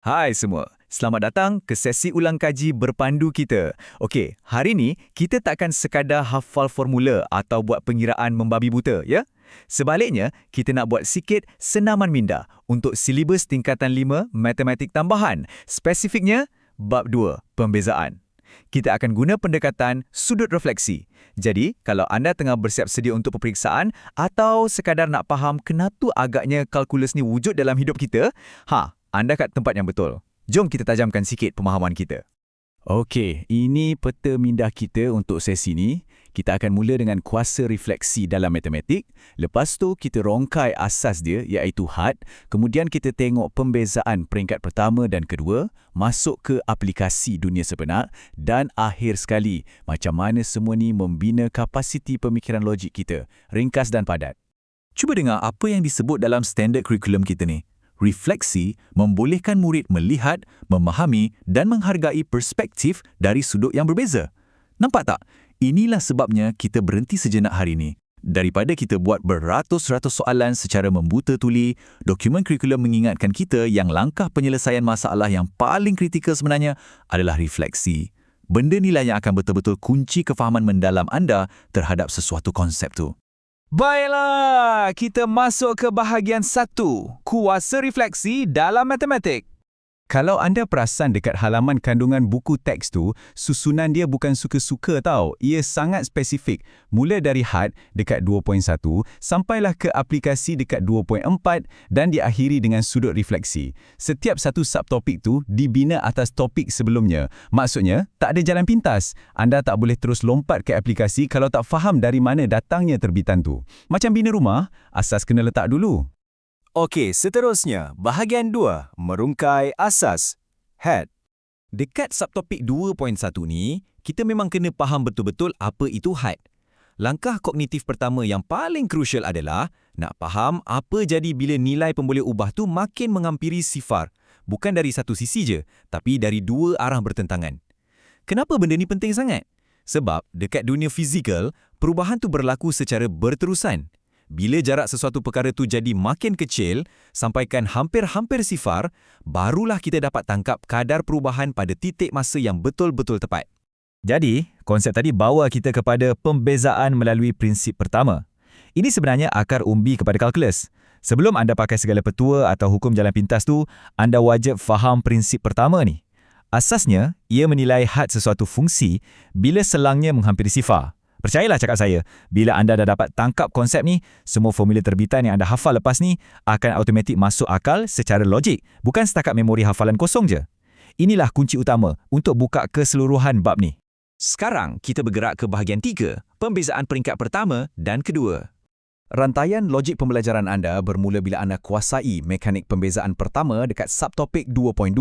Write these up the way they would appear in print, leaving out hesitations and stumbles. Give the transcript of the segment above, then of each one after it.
Hai semua, selamat datang ke sesi ulang kaji berpandu kita. Okey, hari ni kita takkan sekadar hafal formula atau buat pengiraan membabi buta, ya? Sebaliknya, kita nak buat sikit senaman minda untuk silibus tingkatan 5 matematik tambahan. Spesifiknya, bab 2, pembezaan. Kita akan guna pendekatan sudut refleksi. Jadi, kalau anda tengah bersiap sedia untuk peperiksaan atau sekadar nak faham kenapa agaknya kalkulus ni wujud dalam hidup kita, anda kat tempat yang betul. Jom kita tajamkan sikit pemahaman kita. Okey, ini peta minda kita untuk sesi ni. Kita akan mula dengan kuasa refleksi dalam matematik. Lepas tu kita rongkai asas dia iaitu had. Kemudian kita tengok pembezaan peringkat pertama dan kedua, masuk ke aplikasi dunia sebenar dan akhir sekali macam mana semua ni membina kapasiti pemikiran logik kita, ringkas dan padat. Cuba dengar apa yang disebut dalam standard kurikulum kita ni. Refleksi membolehkan murid melihat, memahami dan menghargai perspektif dari sudut yang berbeza. Nampak tak? Inilah sebabnya kita berhenti sejenak hari ini. Daripada kita buat beratus-ratus soalan secara membuta tuli, dokumen kurikulum mengingatkan kita yang langkah penyelesaian masalah yang paling kritikal sebenarnya adalah refleksi. Benda inilah yang akan betul-betul kunci kefahaman mendalam anda terhadap sesuatu konsep tu. Baiklah, kita masuk ke bahagian 1, kuasa refleksi dalam matematik. Kalau anda perasan dekat halaman kandungan buku teks tu, susunan dia bukan suka-suka tau. Ia sangat spesifik. Mula dari had dekat 2.1 sampailah ke aplikasi dekat 2.4 dan diakhiri dengan sudut refleksi. Setiap satu subtopik tu dibina atas topik sebelumnya. Maksudnya, tak ada jalan pintas. Anda tak boleh terus lompat ke aplikasi kalau tak faham dari mana datangnya terbitan tu. Macam bina rumah, asas kena letak dulu. Okey, seterusnya, bahagian 2, merungkai asas. Had. Dekat subtopik 2.1 ni, kita memang kena faham betul-betul apa itu had. Langkah kognitif pertama yang paling krusial adalah nak faham apa jadi bila nilai pemboleh ubah tu makin menghampiri sifar. Bukan dari satu sisi je, tapi dari dua arah bertentangan. Kenapa benda ni penting sangat? Sebab dekat dunia fizikal, perubahan tu berlaku secara berterusan. Bila jarak sesuatu perkara tu jadi makin kecil, sampaikan hampir-hampir sifar, barulah kita dapat tangkap kadar perubahan pada titik masa yang betul-betul tepat. Jadi, konsep tadi bawa kita kepada pembezaan melalui prinsip pertama. Ini sebenarnya akar umbi kepada kalkulus. Sebelum anda pakai segala petua atau hukum jalan pintas tu, anda wajib faham prinsip pertama ni. Asasnya, ia menilai had sesuatu fungsi bila selangnya menghampiri sifar. Percayalah cakap saya, bila anda dah dapat tangkap konsep ni, semua formula terbitan yang anda hafal lepas ni akan automatik masuk akal secara logik, bukan setakat memori hafalan kosong je. Inilah kunci utama untuk buka keseluruhan bab ni. Sekarang kita bergerak ke bahagian 3, pembezaan peringkat pertama dan kedua. Rantaian logik pembelajaran anda bermula bila anda kuasai mekanik pembezaan pertama dekat subtopik 2.2.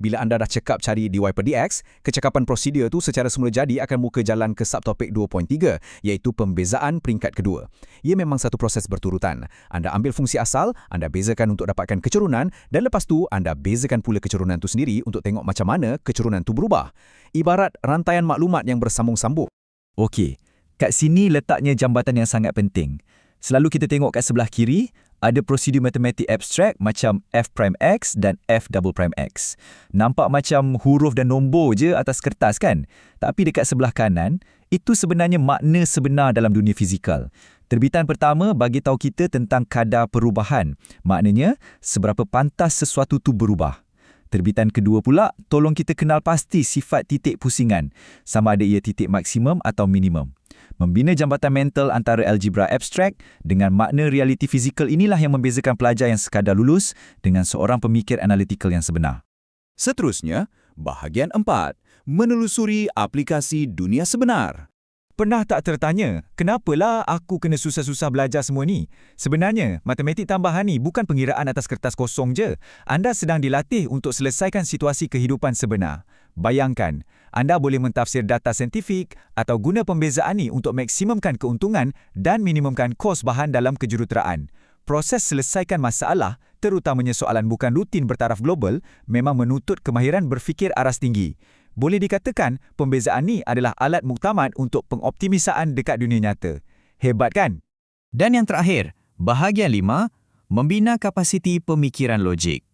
Bila anda dah cekap cari dy per dx, kecekapan prosedur tu secara semula jadi akan muka jalan ke subtopik 2.3, iaitu pembezaan peringkat kedua. Ia memang satu proses berturutan. Anda ambil fungsi asal, anda bezakan untuk dapatkan kecurunan, dan lepas tu anda bezakan pula kecurunan tu sendiri untuk tengok macam mana kecurunan tu berubah. Ibarat rantaian maklumat yang bersambung-sambung. Okey, kat sini letaknya jambatan yang sangat penting. Selalu kita tengok kat sebelah kiri, ada prosedur matematik abstrak macam f'(x) dan f'(x). Nampak macam huruf dan nombor je atas kertas kan? Tapi dekat sebelah kanan, itu sebenarnya makna sebenar dalam dunia fizikal. Terbitan pertama bagi tahu kita tentang kadar perubahan. Maknanya, seberapa pantas sesuatu tu berubah. Terbitan kedua pula, tolong kita kenal pasti sifat titik pusingan, sama ada ia titik maksimum atau minimum. Membina jambatan mental antara algebra abstrak dengan makna realiti fizikal inilah yang membezakan pelajar yang sekadar lulus dengan seorang pemikir analitikal yang sebenar. Seterusnya, bahagian 4, menelusuri aplikasi dunia sebenar. Pernah tak tertanya, kenapalah aku kena susah-susah belajar semua ni? Sebenarnya, matematik tambahan ni bukan pengiraan atas kertas kosong je. Anda sedang dilatih untuk selesaikan situasi kehidupan sebenar. Bayangkan, anda boleh mentafsir data saintifik atau guna pembezaan ni untuk maksimumkan keuntungan dan minimumkan kos bahan dalam kejuruteraan. Proses selesaikan masalah, terutamanya soalan bukan rutin bertaraf global, memang menuntut kemahiran berfikir aras tinggi. Boleh dikatakan, pembezaan ni adalah alat muktamad untuk pengoptimisaan dekat dunia nyata. Hebat kan? Dan yang terakhir, bahagian 5, membina kapasiti pemikiran logik.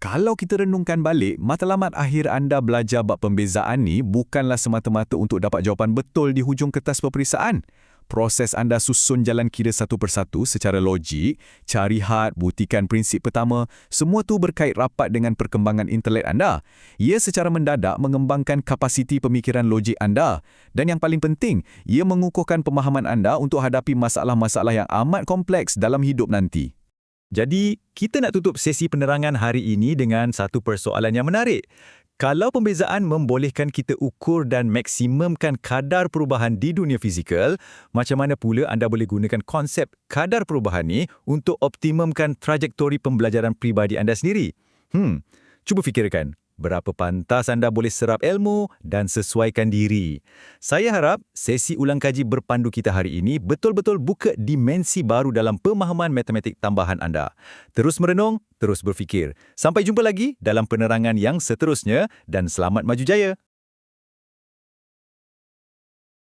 Kalau kita renungkan balik, matlamat akhir anda belajar bab pembezaan ni bukanlah semata-mata untuk dapat jawapan betul di hujung kertas peperiksaan. Proses anda susun jalan kira satu persatu secara logik, cari had, buktikan prinsip pertama, semua tu berkait rapat dengan perkembangan intelek anda. Ia secara mendadak mengembangkan kapasiti pemikiran logik anda. Dan yang paling penting, ia mengukuhkan pemahaman anda untuk hadapi masalah-masalah yang amat kompleks dalam hidup nanti. Jadi, kita nak tutup sesi penerangan hari ini dengan satu persoalan yang menarik. Kalau pembezaan membolehkan kita ukur dan maksimumkan kadar perubahan di dunia fizikal, macam mana pula anda boleh gunakan konsep kadar perubahan ni untuk optimumkan trajektori pembelajaran pribadi anda sendiri? Cuba fikirkan. Berapa pantas anda boleh serap ilmu dan sesuaikan diri. Saya harap sesi ulang kaji berpandu kita hari ini betul-betul buka dimensi baru dalam pemahaman matematik tambahan anda. Terus merenung, terus berfikir. Sampai jumpa lagi dalam penerangan yang seterusnya dan selamat maju jaya.